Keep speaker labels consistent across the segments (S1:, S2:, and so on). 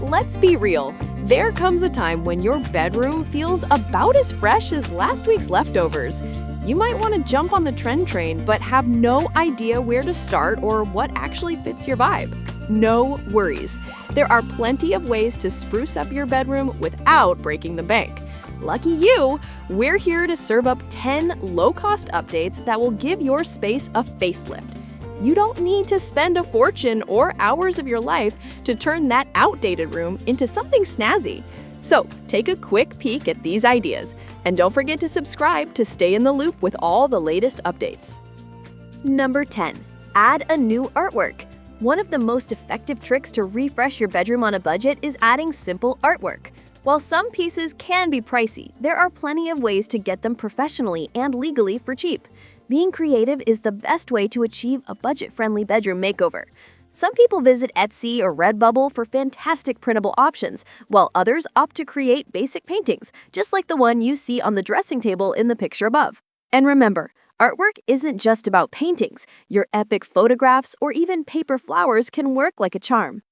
S1: let's be real. There comes a time when your bedroom feels about as fresh as last week's leftovers. You might want to jump on the trend train, but have no idea where to start or what actually fits your vibe. No worries. There are plenty of ways to spruce up your bedroom without breaking the bank. Lucky you, we're here to serve up 10 low-cost updates that will give your space a facelift. You don't need to spend a fortune or hours of your life to turn that outdated room into something snazzy. So take a quick peek at these ideas, and don't forget to subscribe to stay in the loop with all the latest updates. Number 10. Add a new artwork. One of the most effective tricks to refresh your bedroom on a budget is adding simple artwork. While some pieces can be pricey, there are plenty of ways to get them professionally and legally for cheap. Being creative is the best way to achieve a budget-friendly bedroom makeover. Some people visit Etsy or Redbubble for fantastic printable options, while others opt to create basic paintings, just like the one you see on the dressing table in the picture above. And remember, artwork isn't just about paintings. Your epic photographs or even paper flowers can work like a charm.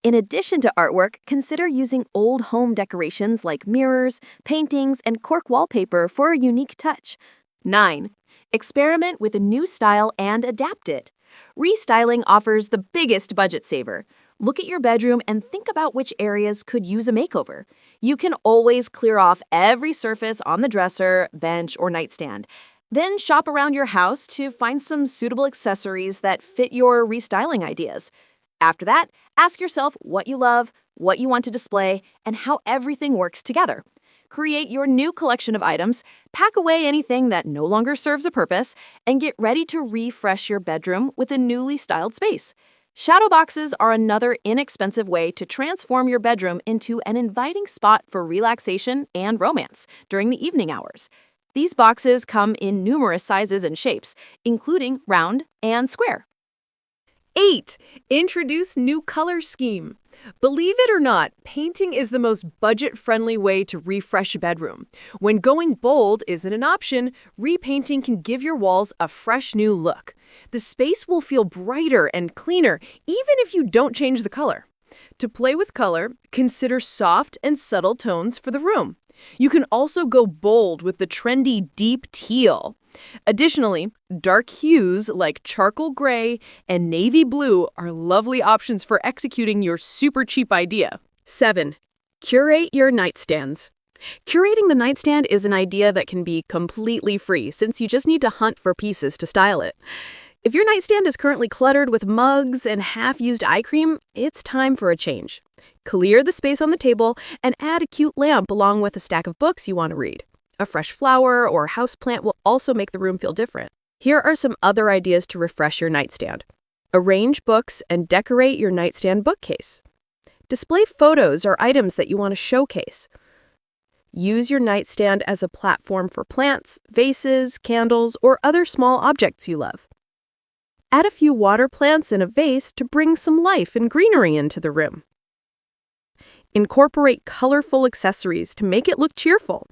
S1: In addition to artwork, consider using old home decorations like mirrors, paintings, and cork wallpaper for a unique touch. 9. Experiment with a new style and adapt it. Restyling offers the biggest budget saver. Look at your bedroom and think about which areas could use a makeover. You can always clear off every surface on the dresser, bench, or nightstand. Then shop around your house to find some suitable accessories that fit your restyling ideas. After that, ask yourself what you love, what you want to display, and how everything works together. Create your new collection of items, pack away anything that no longer serves a purpose, and get ready to refresh your bedroom with a newly styled space. Shadow boxes are another inexpensive way to transform your bedroom into an inviting spot for relaxation and romance during the evening hours. These boxes come in numerous sizes and shapes, including round and square. 8. Introduce new color scheme. Believe it or not, painting is the most budget-friendly way to refresh a bedroom. When going bold isn't an option, repainting can give your walls a fresh new look. The space will feel brighter and cleaner, even if you don't change the color. To play with color, consider soft and subtle tones for the room. You can also go bold with the trendy deep teal. Additionally, dark hues like charcoal gray and navy blue are lovely options for executing your super cheap idea. 7. Curate your nightstands. Curating the nightstand is an idea that can be completely free since you just need to hunt for pieces to style it. If your nightstand is currently cluttered with mugs and half-used eye cream, it's time for a change. Clear the space on the table and add a cute lamp along with a stack of books you want to read. A fresh flower or houseplant will also make the room feel different. Here are some other ideas to refresh your nightstand. Arrange books and decorate your nightstand bookcase. Display photos or items that you want to showcase. Use your nightstand as a platform for plants, vases, candles, or other small objects you love. Add a few water plants in a vase to bring some life and greenery into the room. Incorporate colorful accessories to make it look cheerful.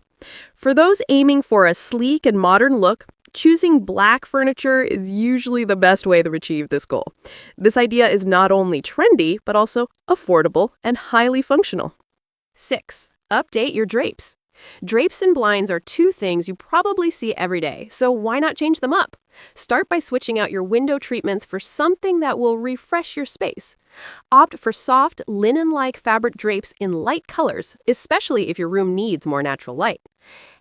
S1: For those aiming for a sleek and modern look, choosing black furniture is usually the best way to achieve this goal. This idea is not only trendy, but also affordable and highly functional. 6. Update your drapes. Drapes and blinds are two things you probably see every day, so why not change them up? Start by switching out your window treatments for something that will refresh your space. Opt for soft, linen-like fabric drapes in light colors, especially if your room needs more natural light.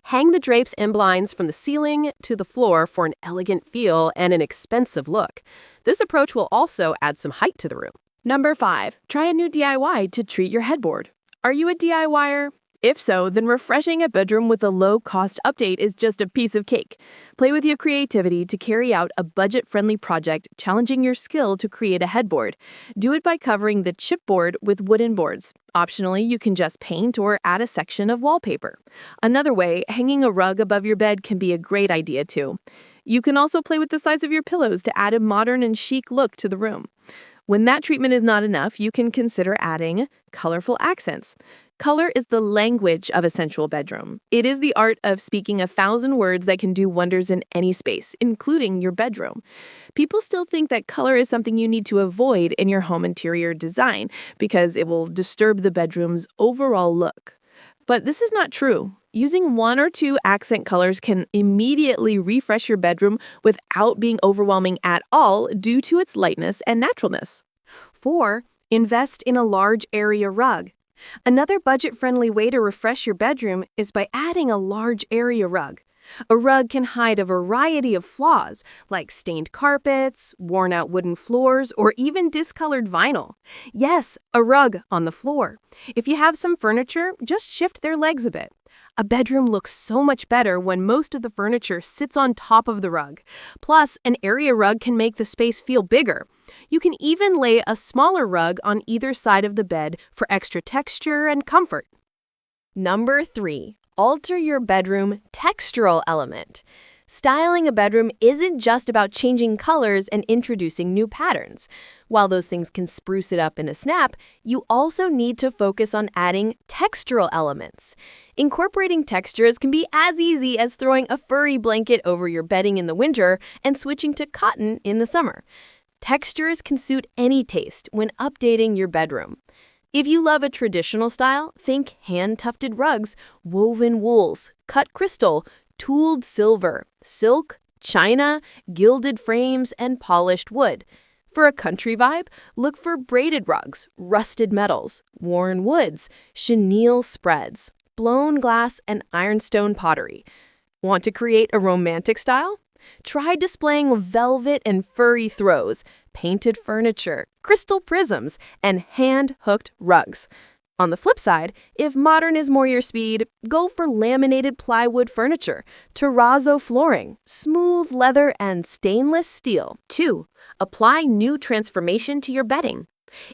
S1: Hang the drapes and blinds from the ceiling to the floor for an elegant feel and an expensive look. This approach will also add some height to the room. Number 5. Try a new DIY to treat your headboard. Are you a DIYer? If so, then refreshing a bedroom with a low-cost update is just a piece of cake. Play with your creativity to carry out a budget-friendly project, challenging your skill to create a headboard. Do it by covering the chipboard with wooden boards. Optionally, you can just paint or add a section of wallpaper. Another way, hanging a rug above your bed can be a great idea too. You can also play with the size of your pillows to add a modern and chic look to the room. When that treatment is not enough, you can consider adding colorful accents. Color is the language of a sensual bedroom. It is the art of speaking 1,000 words that can do wonders in any space, including your bedroom. People still think that color is something you need to avoid in your home interior design because it will disturb the bedroom's overall look. But this is not true. Using 1 or 2 accent colors can immediately refresh your bedroom without being overwhelming at all due to its lightness and naturalness.
S2: 4. Invest in a large area rug. Another budget-friendly way to refresh your bedroom is by adding a large area rug. A rug can hide a variety of flaws, like stained carpets, worn-out wooden floors, or even discolored vinyl. Yes, a rug on the floor. If you have some furniture, just shift their legs a bit. A bedroom looks so much better when most of the furniture sits on top of the rug. Plus, an area rug can make the space feel bigger. You can even lay a smaller rug on either side of the bed for extra texture and comfort.
S1: Number 3. Alter your bedroom textural element. Styling a bedroom isn't just about changing colors and introducing new patterns. While those things can spruce it up in a snap, you also need to focus on adding textural elements. Incorporating textures can be as easy as throwing a furry blanket over your bedding in the winter and switching to cotton in the summer. Textures can suit any taste when updating your bedroom. If you love a traditional style, think hand-tufted rugs, woven wools, cut crystal, tooled silver, silk, china, gilded frames, and polished wood. For a country vibe, look for braided rugs, rusted metals, worn woods, chenille spreads, blown glass, and ironstone pottery. Want to create a romantic style? Try displaying velvet and furry throws, painted furniture, crystal prisms, and hand-hooked rugs. On the flip side, if modern is more your speed, go for laminated plywood furniture, terrazzo flooring, smooth leather, and stainless steel. 2. Apply new transformation to your bedding.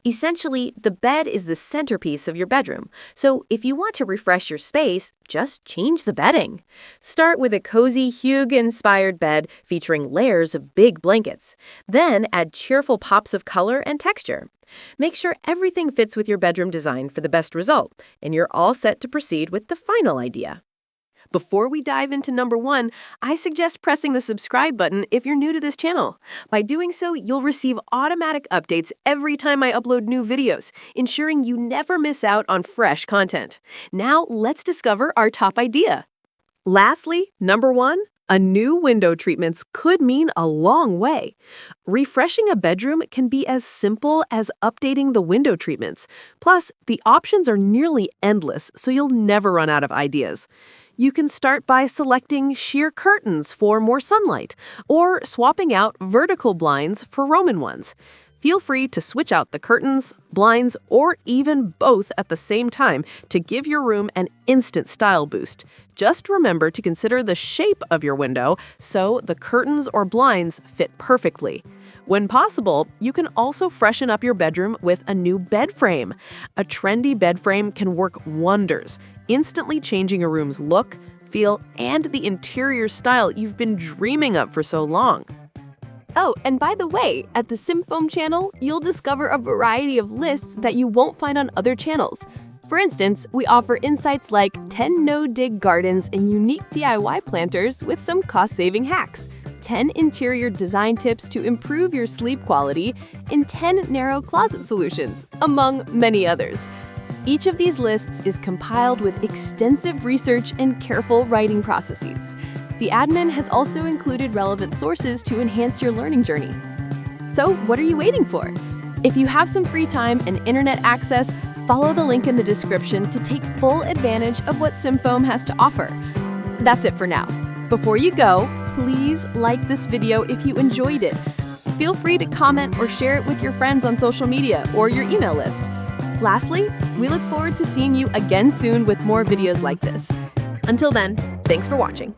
S1: Essentially, the bed is the centerpiece of your bedroom, so if you want to refresh your space, just change the bedding. Start with a cozy Hygge-inspired bed featuring layers of big blankets. Then add cheerful pops of color and texture. Make sure everything fits with your bedroom design for the best result, and you're all set to proceed with the final idea. Before we dive into number 1, I suggest pressing the subscribe button if you're new to this channel. By doing so, you'll receive automatic updates every time I upload new videos, ensuring you never miss out on fresh content. Now, let's discover our top idea. Lastly, number 1, a new window treatments could mean a long way. Refreshing a bedroom can be as simple as updating the window treatments. Plus, the options are nearly endless, so you'll never run out of ideas. You can start by selecting sheer curtains for more sunlight, or swapping out vertical blinds for Roman ones. Feel free to switch out the curtains, blinds, or even both at the same time to give your room an instant style boost. Just remember to consider the shape of your window so the curtains or blinds fit perfectly. When possible, you can also freshen up your bedroom with a new bed frame. A trendy bed frame can work wonders, instantly changing a room's look, feel, and the interior style you've been dreaming of for so long.
S2: Oh, and by the way, at the SimFoam channel, you'll discover a variety of lists that you won't find on other channels. For instance, we offer insights like 10 no-dig gardens and unique DIY planters with some cost-saving hacks, 10 interior design tips to improve your sleep quality, and 10 narrow closet solutions, among many others. Each of these lists is compiled with extensive research and careful writing processes. The admin has also included relevant sources to enhance your learning journey. So, what are you waiting for? If you have some free time and internet access, follow the link in the description to take full advantage of what SimFoam has to offer. That's it for now. Before you go, please like this video if you enjoyed it. Feel free to comment or share it with your friends on social media or your email list. Lastly, we look forward to seeing you again soon with more videos like this. Until then, thanks for watching.